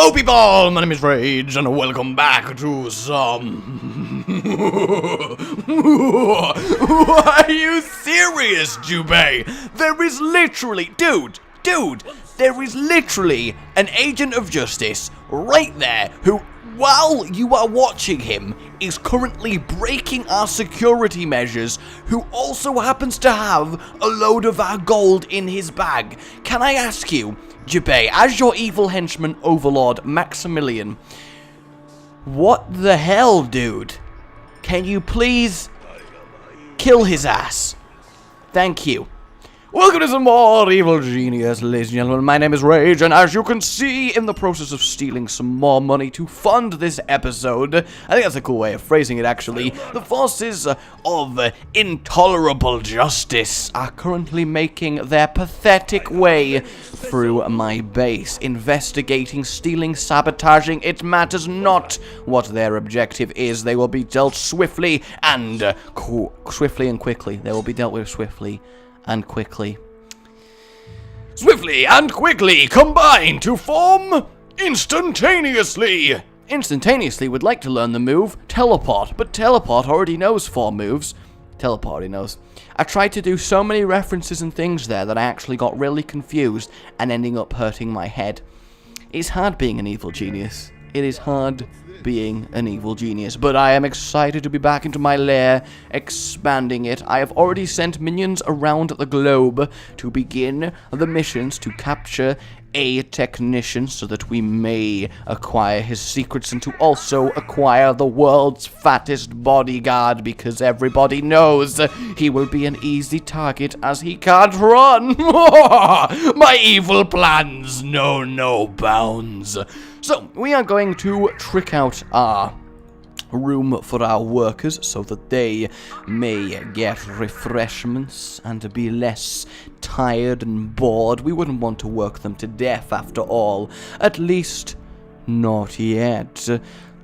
Hello people, my name is Rage and welcome back to some... Are you serious, Jubei? There is literally... Dude, there is literally an agent of justice right there who, while you are watching him, is currently breaking our security measures, who also happens to have a load of our gold in his bag. Can I ask you, Jubei, as your evil henchman overlord Maximilian, what the hell, dude? Can you please kill his ass? Thank you. Welcome to some more Evil Genius, ladies and gentlemen. My name is Rage, and as you can see, in the process of stealing some more money to fund this episode, I think that's a cool way of phrasing it, actually, the forces of intolerable justice are currently making their pathetic way through my base, investigating, stealing, sabotaging. It matters not what their objective is. They will be dealt swiftly and quickly. They will be dealt with swiftly and quickly. Swiftly and quickly combine to form instantaneously. Instantaneously would like to learn the move Teleport, but Teleport already knows 4 moves. Teleport already knows. I tried to do so many references and things there that I actually got really confused and ending up hurting my head. It's hard being an evil genius. It is hard being an evil genius, but I am excited to be back into my lair, expanding it. I have already sent minions around the globe to begin the missions to capture a technician so that we may acquire his secrets and to also acquire the world's fattest bodyguard, because everybody knows he will be an easy target as he can't run. My evil plans know no bounds. So, we are going to trick out our room for our workers so that they may get refreshments and to be less tired and bored. We wouldn't want to work them to death after all. At least, not yet.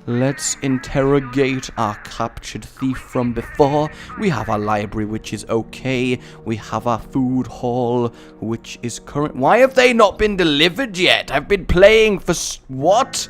Let's interrogate our captured thief from before. We have our library, which is okay. We have our food hall, which is current. Why have they not been delivered yet? I've been playing for... What?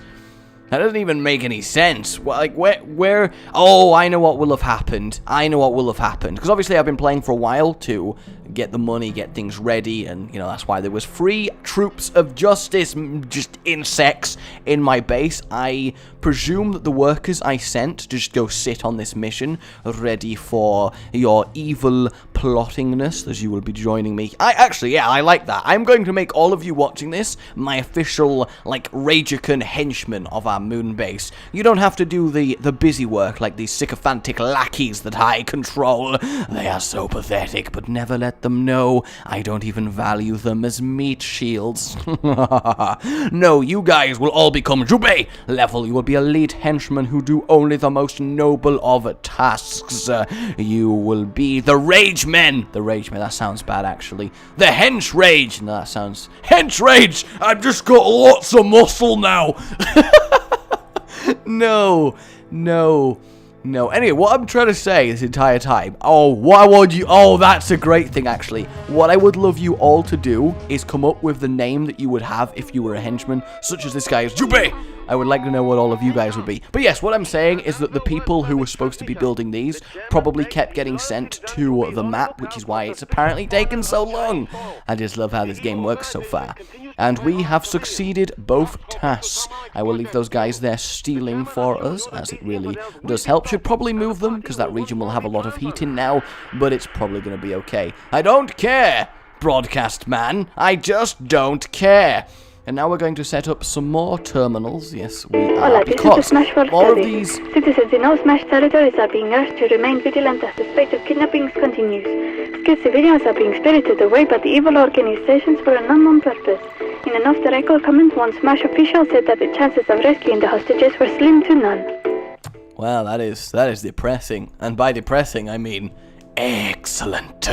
That doesn't even make any sense. Like, where... Oh, I know what will have happened. Because obviously I've been playing for a while to get the money, get things ready, and, you know, that's why there was 3 troops of justice, just insects, in my base. I presume that the workers I sent to just go sit on this mission, ready for your evil plottingness, as you will be joining me. I like that. I'm going to make all of you watching this my official, like, Ragecan henchmen of our moon base. You don't have to do the busy work like these sycophantic lackeys that I control. They are so pathetic, but never let them know I don't even value them as meat shields. No, you guys will all become Jubei level. You will be elite henchmen who do only the most noble of tasks. You will be the Rage Men. The Rage Men, that sounds bad actually. The Hench Rage. No, that sounds... Hench Rage! I've just got lots of muscle now. No. Anyway, what I'm trying to say this entire time... Oh, why would you... Oh, that's a great thing, actually. What I would love you all to do is come up with the name that you would have if you were a henchman, such as this guy is Jubei. I would like to know what all of you guys would be. But yes, what I'm saying is that the people who were supposed to be building these probably kept getting sent to the map, which is why it's apparently taken so long. I just love how this game works so far. And we have succeeded both tasks. I will leave those guys there stealing for us, as it really does help. Should probably move them, because that region will have a lot of heat in now, but it's probably going to be okay. I don't care, broadcast man. I just don't care. And now we're going to set up some more terminals. Yes, we are, because all of these... Citizens in all Smash territories are being urged to remain vigilant as the spate of kidnappings continues. Skilled civilians are being spirited away by the evil organizations for an unknown purpose. In an off-the-record comment, one Smash official said that the chances of rescuing the hostages were slim to none. Well, that is depressing. And by depressing, I mean excellent.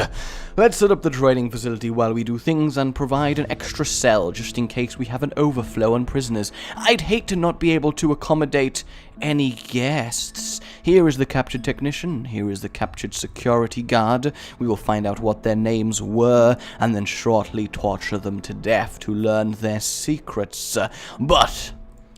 Let's set up the training facility while we do things and provide an extra cell just in case we have an overflow on prisoners. I'd hate to not be able to accommodate any guests. Here is the captured technician. Here is the captured security guard. We will find out what their names were and then shortly torture them to death to learn their secrets. But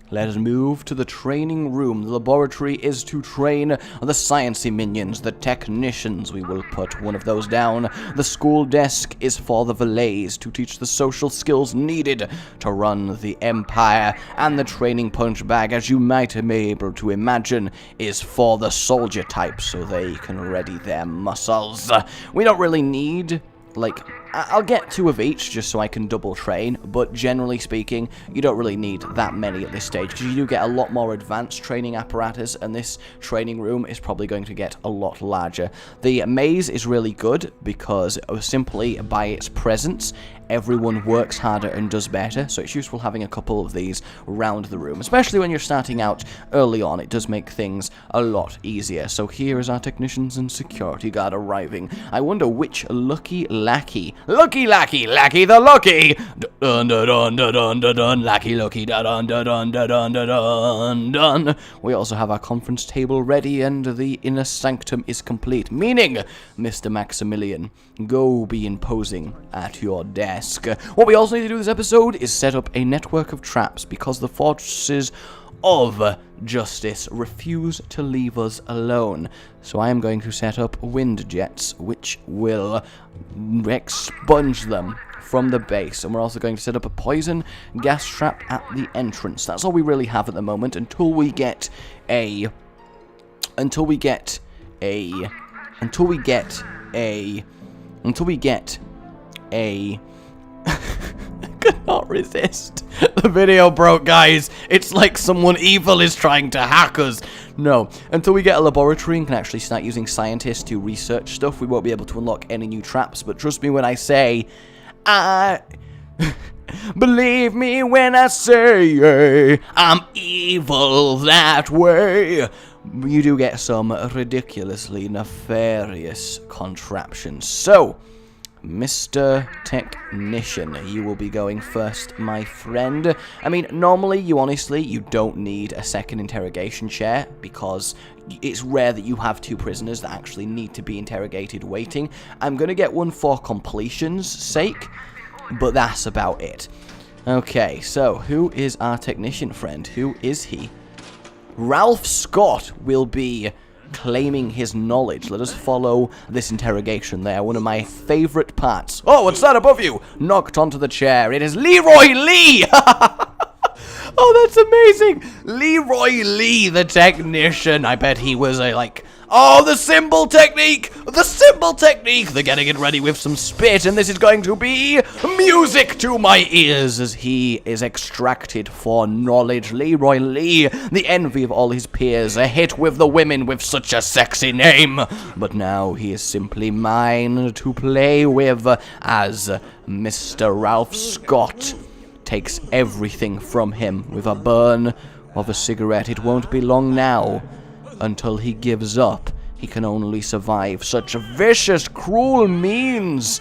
Let us move to the training room. The laboratory is to train the sciencey minions, the technicians. We will put one of those down. The school desk is for the valets to teach the social skills needed to run the empire. And the training punch bag, as you might be able to imagine, is for the soldier type so they can ready their muscles. We don't really need, like, I'll get 2 of each just so I can double train, but generally speaking, you don't really need that many at this stage, because you do get a lot more advanced training apparatus, and this training room is probably going to get a lot larger. The maze is really good, because simply by its presence, everyone works harder and does better, so it's useful having a couple of these around the room, especially when you're starting out early on. It does make things a lot easier. So here is our technicians and security guard arriving. I wonder which lucky lackey Lucky the lucky, dun dun dun dun dun dun dun, lucky dun dun dun dun dun dun dun. We also have our conference table ready, and the inner sanctum is complete. Meaning, Mr. Maximilian, go be imposing at your desk. What we also need to do this episode is set up a network of traps, because the fortresses of justice refuse to leave us alone. So I am going to set up wind jets, which will expunge them from the base. And we're also going to set up a poison gas trap at the entrance. That's all we really have at the moment until we get a I could not resist. The video broke, guys. It's like someone evil is trying to hack us. No, until we get a laboratory and can actually start using scientists to research stuff, we won't be able to unlock any new traps. But trust me when I say, believe me when I say I'm evil that way. You do get some ridiculously nefarious contraptions. So, Mr. Technician, you will be going first, my friend. I mean, normally, you don't need a second interrogation chair, because it's rare that you have 2 prisoners that actually need to be interrogated waiting. I'm going to get one for completion's sake, but that's about it. Okay, so who is our technician friend? Who is he? Ralph Scott will be claiming his knowledge. Let us follow this interrogation there. One of my favorite parts. Oh, what's that above you? Knocked onto the chair. It is Leroy Lee! Oh, that's amazing! Leroy Lee, the technician. I bet he was oh, the symbol technique! The symbol technique! They're getting it ready with some spit, and this is going to be music to my ears as he is extracted for knowledge. Leroy Lee, the envy of all his peers, a hit with the women with such a sexy name. But now he is simply mine to play with as Mr. Ralph Scott takes everything from him with a burn of a cigarette. It won't be long now until he gives up. He can only survive such vicious, cruel means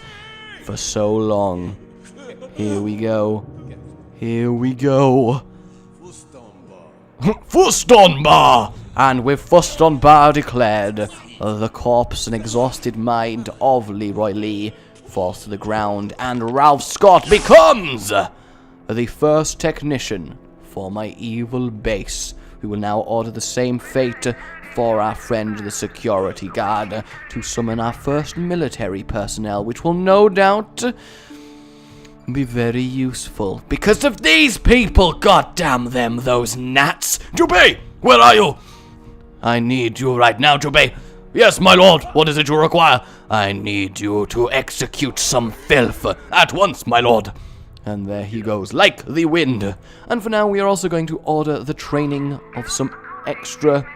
for so long. Here we go. Here we go. Fustonbar! And with Fustonbar declared, the corpse and exhausted mind of Leroy Lee falls to the ground, and Ralph Scott becomes the first technician for my evil base. We will now order the same fate for our friend the security guard to summon our first military personnel, which will no doubt be very useful because of these people. Goddamn them, those gnats. Jubei, where are you? I need you right now, Jubei. Yes, my lord. What is it you require? I need you to execute some filth at once, my lord. And there he goes, like the wind. And for now, we are also going to order the training of some extra...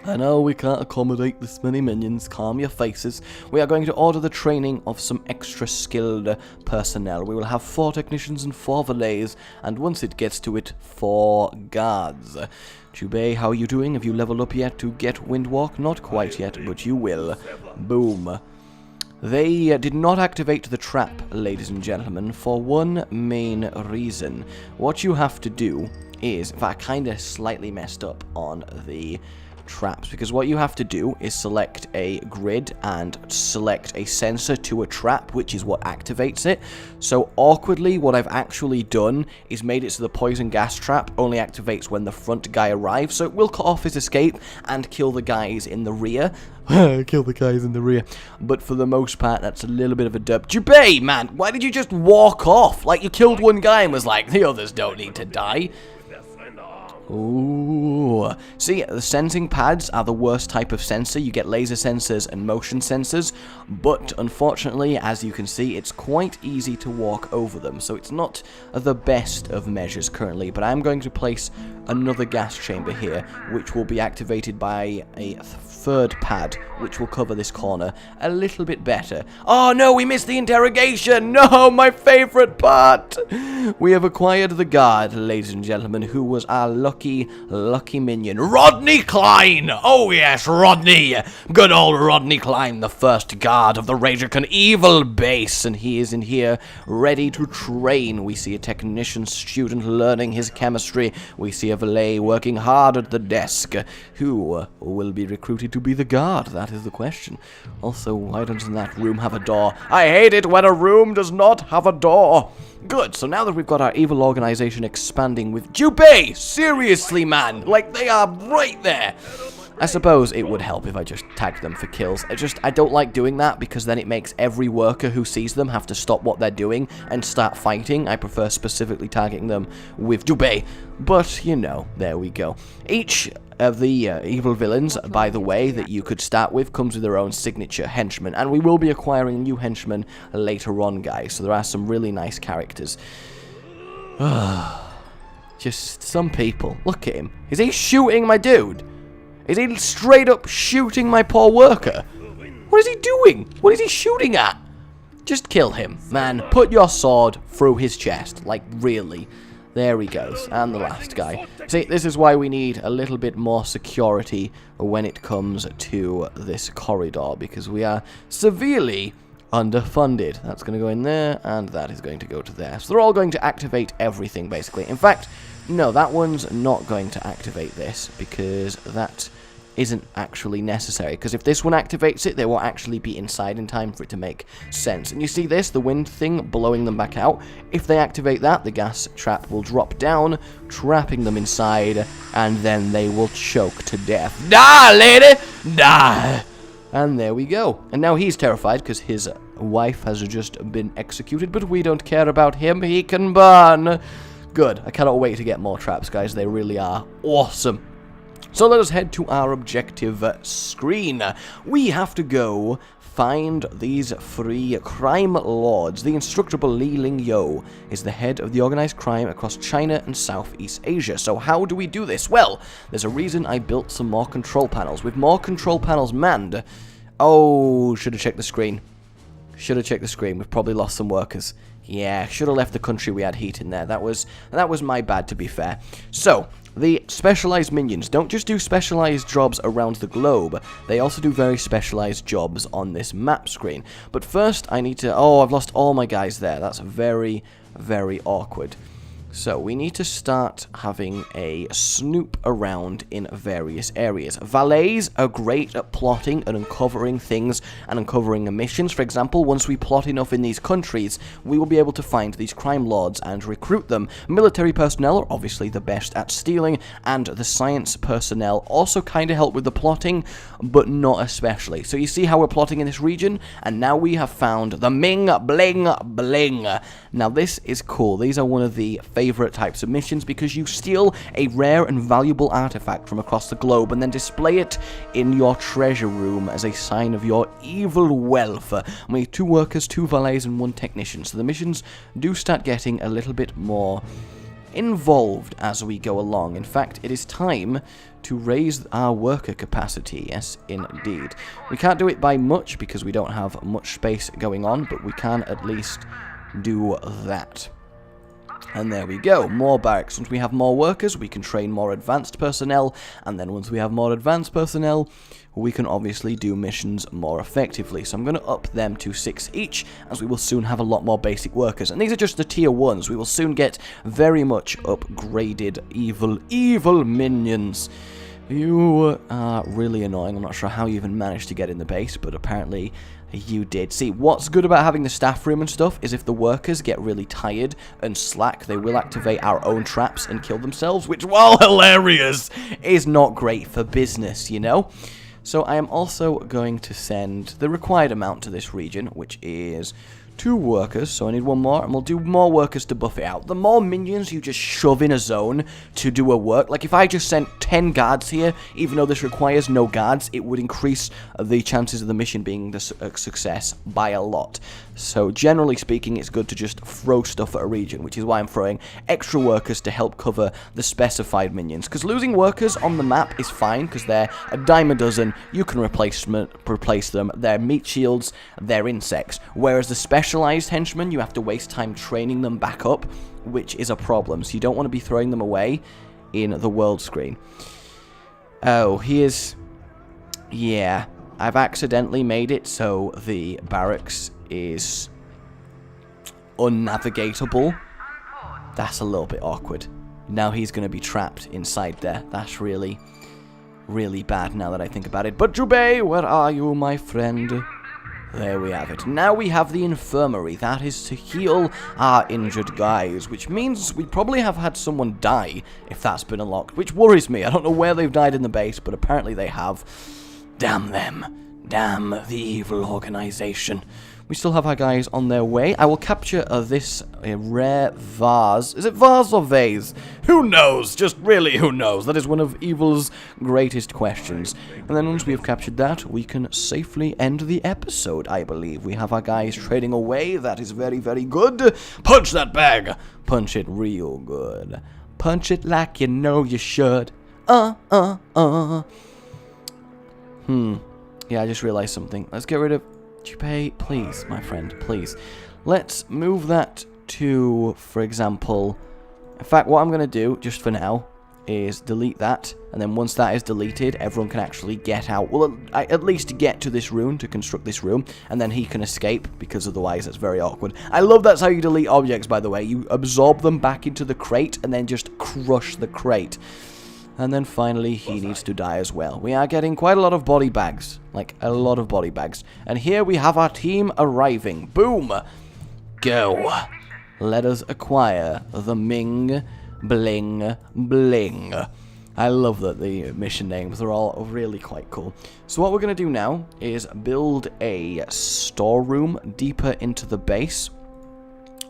I know we can't accommodate this many minions, calm your faces. We are going to order the training of some extra skilled personnel. We will have 4 technicians and 4 valets, and once it gets to it, 4 guards. Jubei, how are you doing? Have you leveled up yet to get Windwalk? Not quite yet, but you will. Boom. They did not activate the trap, ladies and gentlemen, for one main reason. What you have to do is, in fact, I kind of slightly messed up on the traps, because what you have to do is select a grid and select a sensor to a trap, which is what activates it. So awkwardly, what I've actually done is made it so the poison gas trap only activates when the front guy arrives, so it will cut off his escape and kill the guys in the rear. Kill the guys in the rear. But for the most part, that's a little bit of a dub. Jubei, man, why did you just walk off? Like, you killed one guy and was like, the others don't need to die. Ooh. See, the sensing pads are the worst type of sensor. You get laser sensors and motion sensors, but unfortunately, as you can see, it's quite easy to walk over them, so it's not the best of measures currently, but I'm going to place another gas chamber here, which will be activated by a third pad, which will cover this corner a little bit better. Oh no, we missed the interrogation! No, my favorite part! We have acquired the guard, ladies and gentlemen, who was our lucky minion, Rodney Klein! Oh yes, Rodney! Good old Rodney Klein, the first guard of the RageGaming Evil base, and he is in here ready to train. We see a technician student learning his chemistry. We see a valet working hard at the desk. Who will be recruited to be the guard? That is the question. Also, why doesn't that room have a door? I hate it when a room does not have a door. Good, so now that we've got our evil organization expanding with Jubei, seriously, man, like, they are right there. I suppose it would help if I just tagged them for kills. I don't like doing that, because then it makes every worker who sees them have to stop what they're doing and start fighting. I prefer specifically targeting them with Jubei. But, you know, there we go. Each of the evil villains, by the way, that you could start with comes with their own signature henchmen, and we will be acquiring new henchmen later on, guys, so there are some really nice characters. Just some people. Look at him. Is he shooting my dude? Is he straight up shooting my poor worker? What is he doing? What is he shooting at? Just kill him, man. Put your sword through his chest. Like, really. There he goes. And the last guy. See, this is why we need a little bit more security when it comes to this corridor, because we are severely underfunded. That's going to go in there, and that is going to go to there. So they're all going to activate everything, basically. In fact, no, that one's not going to activate this, because that isn't actually necessary. Because if this one activates it, they won't actually be inside in time for it to make sense. And you see this, the wind thing blowing them back out. If they activate that, the gas trap will drop down, trapping them inside, and then they will choke to death. Die, lady! Die! And there we go. And now he's terrified because his wife has just been executed, but we don't care about him. He can burn. Good. I cannot wait to get more traps, guys. They really are awesome. So let us head to our objective screen. We have to go find these 3 crime lords. The instructable Li Ling Yo is the head of the organized crime across China and Southeast Asia. So how do we do this? Well, there's a reason I built some more control panels. With more control panels manned... Oh, should have checked the screen. Should have checked the screen. We've probably lost some workers. Yeah, should have left the country we had heat in there. That was my bad, to be fair. So, the specialized minions don't just do specialized jobs around the globe. They also do very specialized jobs on this map screen. But first, I need to... Oh, I've lost all my guys there. That's very, very awkward. So, we need to start having a snoop around in various areas. Valets are great at plotting and uncovering things and uncovering missions. For example, once we plot enough in these countries, we will be able to find these crime lords and recruit them. Military personnel are obviously the best at stealing, and the science personnel also kind of help with the plotting, but not especially. So you see how we're plotting in this region, and now we have found the Ming Bling Bling. Now this is cool. These are one of the favorite types of missions because you steal a rare and valuable artifact from across the globe and then display it in your treasure room as a sign of your evil wealth. We need 2 workers, 2 valets, and 1 technician. So the missions do start getting a little bit more involved as we go along. In fact, it is time to raise our worker capacity. Yes, indeed. We can't do it by much because we don't have much space going on, but we can at least do that. And there we go, more barracks. Once we have more workers, we can train more advanced personnel, and then once we have more advanced personnel, we can obviously do missions more effectively. So I'm going to up them to 6 each, as we will soon have a lot more basic workers. And these are just the tier 1s. We will soon get very much upgraded evil minions. You are really annoying. I'm not sure how you even managed to get in the base, but apparently you did. See, what's good about having the staff room and stuff is if the workers get really tired and slack, they will activate our own traps and kill themselves, which, while hilarious, is not great for business, you know? So I am also going to send the required amount to this region, which is 2 workers, so I need 1 more, and we'll do more workers to buff it out. The more minions you just shove in a zone to do a work, like if I just sent 10 guards here, even though this requires no guards, it would increase the chances of the mission being a success by a lot. So generally speaking, it's good to just throw stuff at a region, which is why I'm throwing extra workers to help cover the specified minions. Because losing workers on the map is fine, because they're a dime a dozen, you can replace them, they're meat shields, they're insects. Whereas the specialized henchmen, you have to waste time training them back up, which is a problem. So you don't want to be throwing them away in the world screen. Oh, here's... yeah, I've accidentally made it so the barracks is unnavigatable. That's a little bit awkward. Now he's going to be trapped inside there. That's really, really bad now that I think about it. But Jubei, where are you, my friend? There we have it. Now we have the infirmary. That is to heal our injured guys, which means we probably have had someone die if that's been unlocked, which worries me. I don't know where they've died in the base, but apparently they have. Damn them. Damn the evil organization. We still have our guys on their way. I will capture this rare vase. Is it vase or vase? Who knows? Just really, who knows? That is one of evil's greatest questions. And then once we have captured that, we can safely end the episode, I believe. We have our guys trading away. That is very, very good. Punch that bag. Punch it real good. Punch it like you know you should. Yeah, I just realized something. Let's get rid of Jubei, please, my friend, please. Let's move that to, for example... In fact, what I'm going to do, just for now, is delete that. And then once that is deleted, everyone can actually get out. Well, at least get to this room, to construct this room. And then he can escape, because otherwise that's very awkward. I love that's how you delete objects, by the way. You absorb them back into the crate, and then just crush the crate. And then finally, he needs to die as well. We are getting quite a lot of body bags. Like, a lot of body bags. And here we have our team arriving. Boom! Go! Let us acquire the Ming Bling Bling. I love that the mission names are all really quite cool. So what we're going to do now is build a storeroom deeper into the base,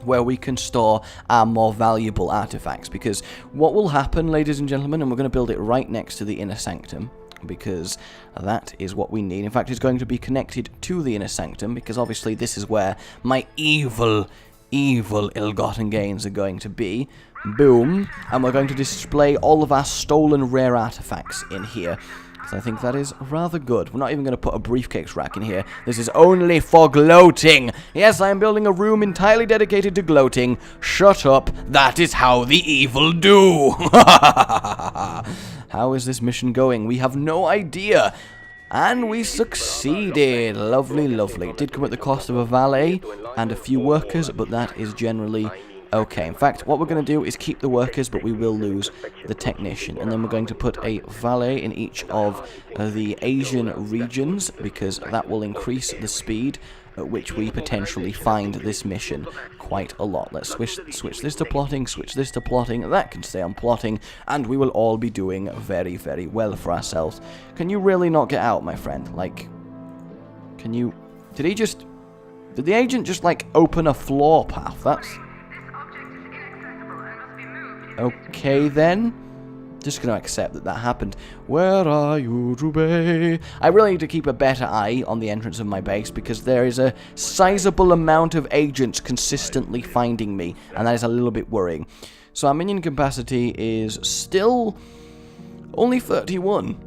where we can store our more valuable artifacts. Because what will happen, ladies and gentlemen, and we're going to build it right next to the inner sanctum, because that is what we need. In fact, it's going to be connected to the inner sanctum, because obviously this is where my evil ill-gotten gains are going to be. Boom. And we're going to display all of our stolen rare artifacts in here. I think that is rather good. We're not even going to put a briefcase rack in here. This is only for gloating. Yes, I am building a room entirely dedicated to gloating. Shut up. That is how the evil do. How is this mission going? We have no idea. And we succeeded. Lovely, lovely. It did come at the cost of a valet and a few workers, but that is generally okay. In fact, what we're going to do is keep the workers, but we will lose the technician. And then we're going to put a valet in each of the Asian regions, because that will increase the speed at which we potentially find this mission quite a lot. Let's switch this to plotting, switch this to plotting. That can stay on plotting, and we will all be doing very, very well for ourselves. Can you really not get out, my friend? Like, can you... Did the agent just, like, open a floor path? That's... Okay, then. Just going to accept that happened. Where are you, Jubei? I really need to keep a better eye on the entrance of my base, because there is a sizable amount of agents consistently finding me, and that is a little bit worrying. So our minion capacity is still only 31.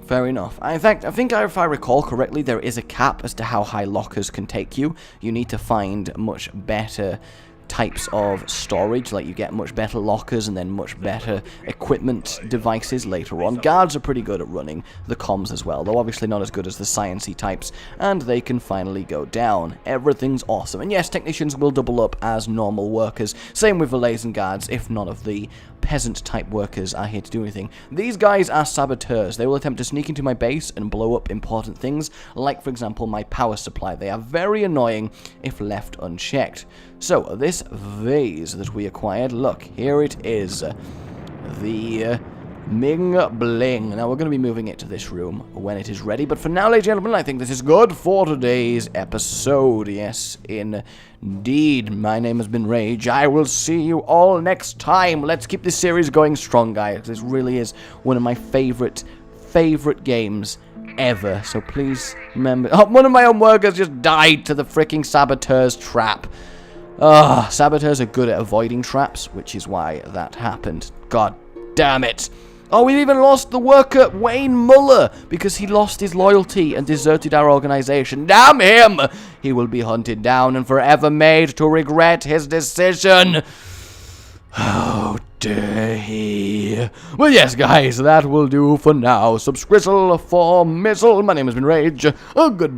Fair enough. In fact, I think if I recall correctly, there is a cap as to how high lockers can take you. You need to find much better types of storage, like you get much better lockers and then much better equipment devices later on. Guards are pretty good at running the comms as well, though obviously not as good as the science-y types, and they can finally go down. Everything's awesome. And yes, technicians will double up as normal workers. Same with valays and guards, if none of the peasant-type workers are here to do anything. These guys are saboteurs. They will attempt to sneak into my base and blow up important things, like, for example, my power supply. They are very annoying if left unchecked. So, this vase that we acquired, look, here it is. The Ming Bling. Now, we're going to be moving it to this room when it is ready, but for now, ladies and gentlemen, I think this is good for today's episode. Yes, indeed. My name has been Rage. I will see you all next time. Let's keep this series going strong, guys. This really is one of my favorite games ever. So please remember... Oh, one of my own workers just died to the freaking saboteur's trap. Saboteurs are good at avoiding traps, which is why that happened. God damn it. Oh, we've even lost the worker, Wayne Muller, because he lost his loyalty and deserted our organization. Damn him! He will be hunted down and forever made to regret his decision. How dare he? Well, yes, guys, that will do for now. Subscrizzle for missile. My name has been Rage. Goodbye.